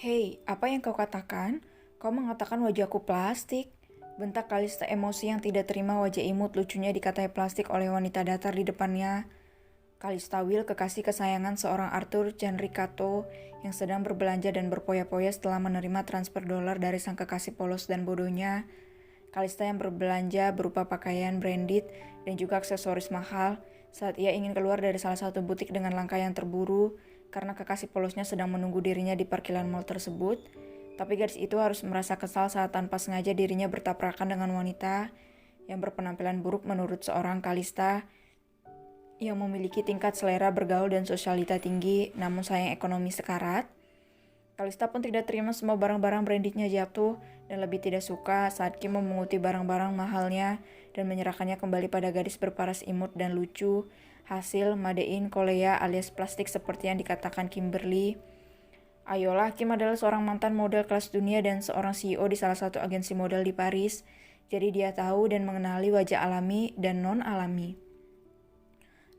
Hei, apa yang kau katakan? Kau mengatakan wajahku plastik. Bentak Kalista emosi yang tidak terima wajah imut lucunya dikatai plastik oleh wanita datar di depannya. Kalista Will, kekasih kesayangan seorang Arthur Gianricato yang sedang berbelanja dan berpoya-poya setelah menerima transfer dolar dari sang kekasih polos dan bodohnya. Kalista yang berbelanja berupa pakaian branded dan juga aksesoris mahal saat ia ingin keluar dari salah satu butik dengan langkah yang terburu karena kekasih polosnya sedang menunggu dirinya di parkiran mal tersebut. Tapi gadis itu harus merasa kesal saat tanpa sengaja dirinya bertabrakan dengan wanita yang berpenampilan buruk menurut seorang Kalista yang memiliki tingkat selera bergaul dan sosialita tinggi namun sayang ekonomi sekarat. Kalista pun tidak terima semua barang-barang brandednya jatuh dan lebih tidak suka saat Kim memunguti barang-barang mahalnya dan menyerahkannya kembali pada gadis berparas imut dan lucu, hasil Made in Korea alias plastik seperti yang dikatakan Kimberly. Ayolah, Kim adalah seorang mantan model kelas dunia dan seorang CEO di salah satu agensi model di Paris, jadi dia tahu dan mengenali wajah alami dan non-alami.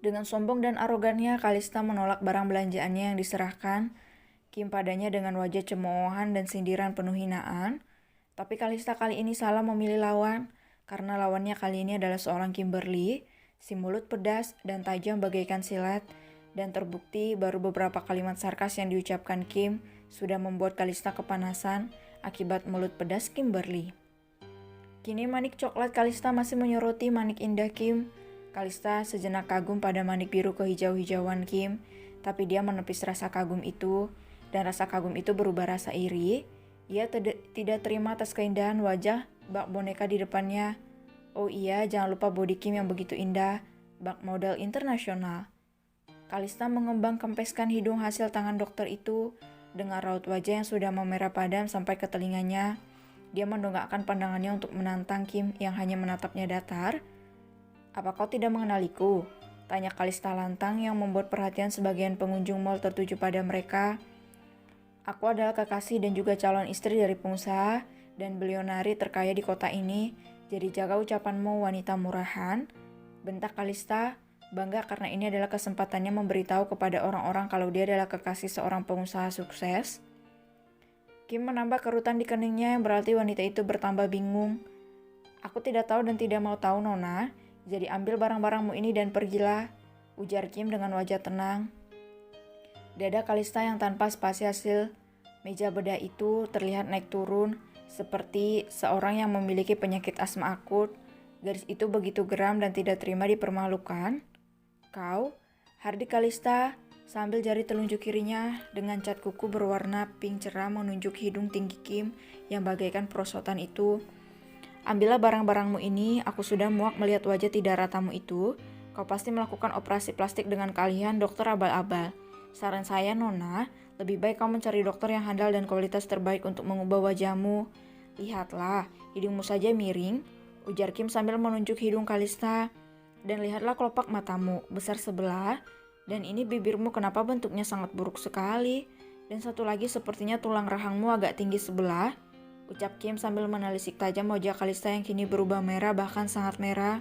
Dengan sombong dan arogannya, Kalista menolak barang belanjaannya yang diserahkan Kim padanya dengan wajah cemoohan dan sindiran penuh hinaan. Tapi Kalista kali ini salah memilih lawan, karena lawannya kali ini adalah seorang Kimberly, si mulut pedas dan tajam bagaikan silet, dan terbukti baru beberapa kalimat sarkas yang diucapkan Kim sudah membuat Kalista kepanasan akibat mulut pedas Kimberly. Kini manik coklat Kalista masih menyoroti manik indah Kim. Kalista sejenak kagum pada manik biru kehijau-hijauan Kim, tapi dia menepis rasa kagum itu, dan rasa kagum itu berubah rasa iri. Ia tidak terima atas keindahan wajah bak boneka di depannya. Oh iya, jangan lupa body Kim yang begitu indah, bak model internasional. Kalista mengembang kempeskan hidung hasil tangan dokter itu dengan raut wajah yang sudah memerah padam sampai ke telinganya. Dia mendongakkan pandangannya untuk menantang Kim yang hanya menatapnya datar. Apa kau tidak mengenaliku? Tanya Kalista lantang yang membuat perhatian sebagian pengunjung mal tertuju pada mereka. Aku adalah kekasih dan juga calon istri dari pengusaha dan bilionari terkaya di kota ini, jadi jaga ucapanmu wanita murahan. Bentak Kalista, bangga karena ini adalah kesempatannya memberitahu kepada orang-orang kalau dia adalah kekasih seorang pengusaha sukses. Kim menambah kerutan di keningnya yang berarti wanita itu bertambah bingung. Aku tidak tahu dan tidak mau tahu, Nona, jadi ambil barang-barangmu ini dan pergilah, ujar Kim dengan wajah tenang. Dada Kalista yang tanpa spasi hasil meja bedah itu terlihat naik turun seperti seorang yang memiliki penyakit asma akut. Gadis itu begitu geram dan tidak terima dipermalukan. Kau, Hardi Kalista, sambil jari telunjuk kirinya dengan cat kuku berwarna pink cerah menunjuk hidung tinggi Kim yang bagaikan perosotan itu. Ambillah barang-barangmu ini, aku sudah muak melihat wajah tidak ratamu itu. Kau pasti melakukan operasi plastik dengan kalian dokter abal-abal. Saran saya, Nona, lebih baik kau mencari dokter yang handal dan kualitas terbaik untuk mengubah wajahmu. Lihatlah, hidungmu saja miring, ujar Kim sambil menunjuk hidung Kalista. Dan lihatlah kelopak matamu, besar sebelah. Dan ini bibirmu kenapa bentuknya sangat buruk sekali. Dan satu lagi sepertinya tulang rahangmu agak tinggi sebelah, ucap Kim sambil menelisik tajam wajah Kalista yang kini berubah merah bahkan sangat merah.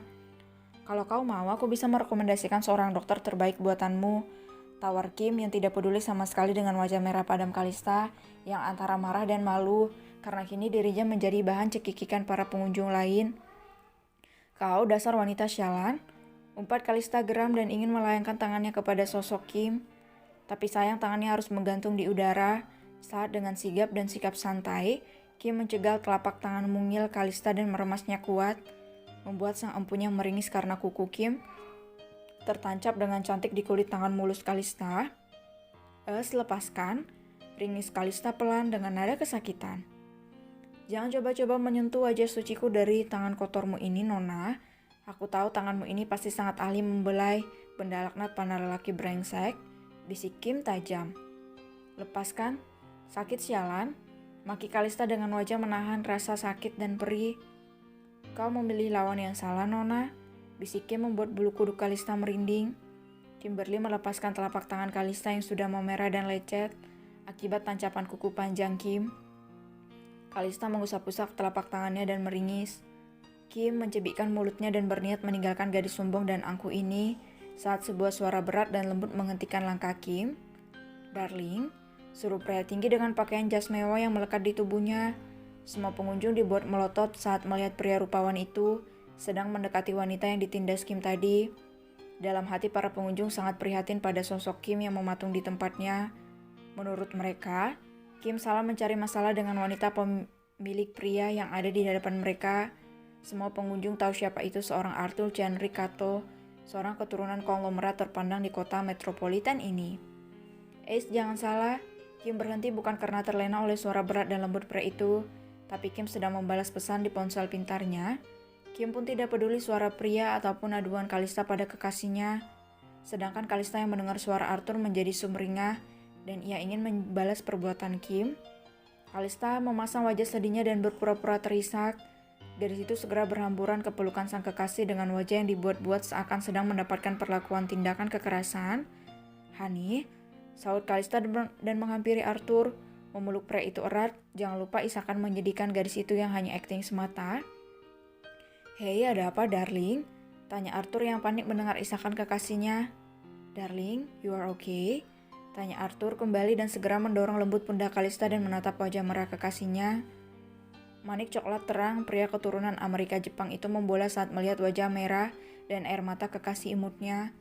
Kalau kau mau, aku bisa merekomendasikan seorang dokter terbaik buatanmu, tawar Kim yang tidak peduli sama sekali dengan wajah merah padam Kalista yang antara marah dan malu karena kini dirinya menjadi bahan cekikikan para pengunjung lain. Kau dasar wanita sialan, umpat Kalista geram dan ingin melayangkan tangannya kepada sosok Kim. Tapi sayang tangannya harus menggantung di udara saat dengan sigap dan sikap santai, Kim mencegal telapak tangan mungil Kalista dan meremasnya kuat, membuat sang empunya meringis karena kuku Kim tertancap dengan cantik di kulit tangan mulus Kalista. Lepaskan, ringis Kalista pelan dengan nada kesakitan. Jangan coba-coba menyentuh wajah suciku dari tangan kotormu ini, Nona. Aku tahu tanganmu ini pasti sangat ahli membelai benda laknat para lelaki brengsek, bisik Kim tajam. Lepaskan, sakit sialan, maki Kalista dengan wajah menahan rasa sakit dan perih. Kau memilih lawan yang salah, Nona. Bisik Kim membuat bulu kuduk Kalista merinding. Kimberly melepaskan telapak tangan Kalista yang sudah memerah dan lecet akibat tancapan kuku panjang Kim. Kalista mengusap-usap telapak tangannya dan meringis. Kim mencebikkan mulutnya dan berniat meninggalkan gadis sombong dan angkuh ini saat sebuah suara berat dan lembut menghentikan langkah Kim. "Darling," suruh pria tinggi dengan pakaian jas mewah yang melekat di tubuhnya. Semua pengunjung dibuat melotot saat melihat pria rupawan itu sedang mendekati wanita yang ditindas Kim tadi. Dalam hati para pengunjung sangat prihatin pada sosok Kim yang mematung di tempatnya. Menurut mereka, Kim salah mencari masalah dengan wanita pemilik pria yang ada di hadapan mereka. Semua pengunjung tahu siapa itu seorang Arthur Chenry Cato, seorang keturunan konglomerat terpandang di kota metropolitan ini. Jangan salah, Kim berhenti bukan karena terlena oleh suara berat dan lembut pria itu, tapi Kim sedang membalas pesan di ponsel pintarnya. Kim pun tidak peduli suara pria ataupun aduan Kalista pada kekasihnya. Sedangkan Kalista yang mendengar suara Arthur menjadi sumringah dan ia ingin membalas perbuatan Kim. Kalista memasang wajah sedihnya dan berpura-pura terisak. Dari situ segera berhamburan ke pelukan sang kekasih dengan wajah yang dibuat-buat seakan sedang mendapatkan perlakuan tindakan kekerasan. "Honey," sahut Kalista dan menghampiri Arthur. Memeluk pria itu erat. "Jangan lupa isakan menyedihkan gadis itu yang hanya akting semata." "Hei, ada apa, darling?" tanya Arthur yang panik mendengar isakan kekasihnya. "Darling, you are okay?" tanya Arthur kembali dan segera mendorong lembut pundak Kalista dan menatap wajah merah kekasihnya. Manik coklat terang pria keturunan Amerika Jepang itu membola saat melihat wajah merah dan air mata kekasih imutnya.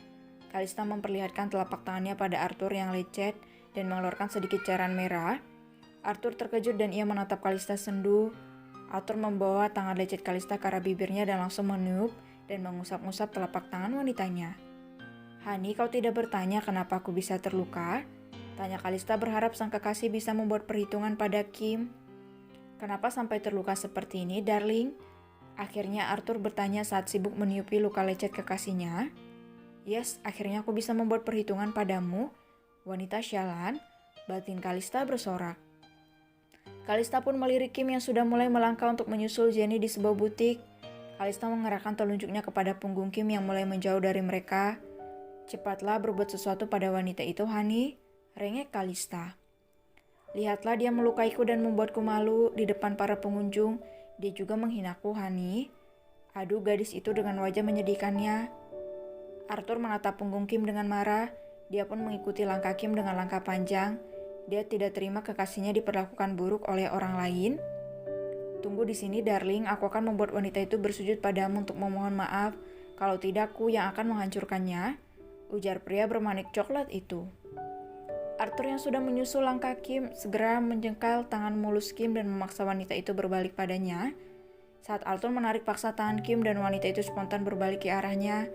Kalista memperlihatkan telapak tangannya pada Arthur yang lecet dan mengeluarkan sedikit cairan merah. Arthur terkejut dan ia menatap Kalista sendu. Arthur membawa tangan lecet Kalista ke arah bibirnya dan langsung meniup dan mengusap-ngusap telapak tangan wanitanya. "Honey, kau tidak bertanya kenapa aku bisa terluka?" tanya Kalista berharap sang kekasih bisa membuat perhitungan pada Kim. "Kenapa sampai terluka seperti ini, darling?" akhirnya Arthur bertanya saat sibuk meniupi luka lecet kekasihnya. "Yes, akhirnya aku bisa membuat perhitungan padamu, wanita sialan," batin Kalista bersorak. Kalista pun melirik Kim yang sudah mulai melangkah untuk menyusul Jenny di sebuah butik. Kalista mengerahkan telunjuknya kepada punggung Kim yang mulai menjauh dari mereka. "Cepatlah berbuat sesuatu pada wanita itu, Honey," rengek Kalista. "Lihatlah dia melukaiku dan membuatku malu di depan para pengunjung. Dia juga menghinaku, Honey." Aduh, gadis itu dengan wajah menyedihkannya. Arthur menatap punggung Kim dengan marah. Dia pun mengikuti langkah Kim dengan langkah panjang. Dia tidak terima kekasihnya diperlakukan buruk oleh orang lain. "Tunggu di sini, darling. Aku akan membuat wanita itu bersujud padamu untuk memohon maaf. Kalau tidak, aku yang akan menghancurkannya," ujar pria bermanik coklat itu. Arthur yang sudah menyusul langkah Kim segera menjengkal tangan mulus Kim dan memaksa wanita itu berbalik padanya. Saat Arthur menarik paksa tangan Kim dan wanita itu spontan berbalik ke arahnya.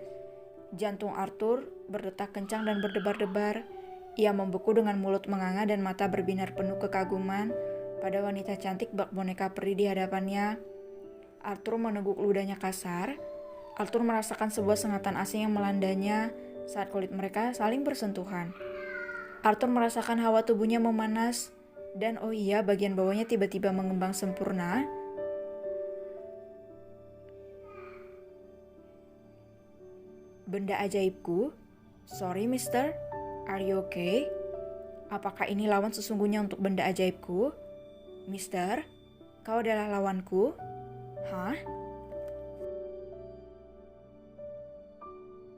Jantung Arthur berdetak kencang dan berdebar-debar. Ia membeku dengan mulut menganga dan mata berbinar penuh kekaguman pada wanita cantik bak boneka peri di hadapannya. Arthur meneguk ludahnya kasar. Arthur merasakan sebuah sengatan asing yang melandanya saat kulit mereka saling bersentuhan. Arthur merasakan hawa tubuhnya memanas dan oh iya, bagian bawahnya tiba-tiba mengembang sempurna. "Benda ajaibku? Sorry, mister. Are you okay? Apakah ini lawan sesungguhnya untuk benda ajaibku? Mister, kau adalah lawanku?" "Hah?"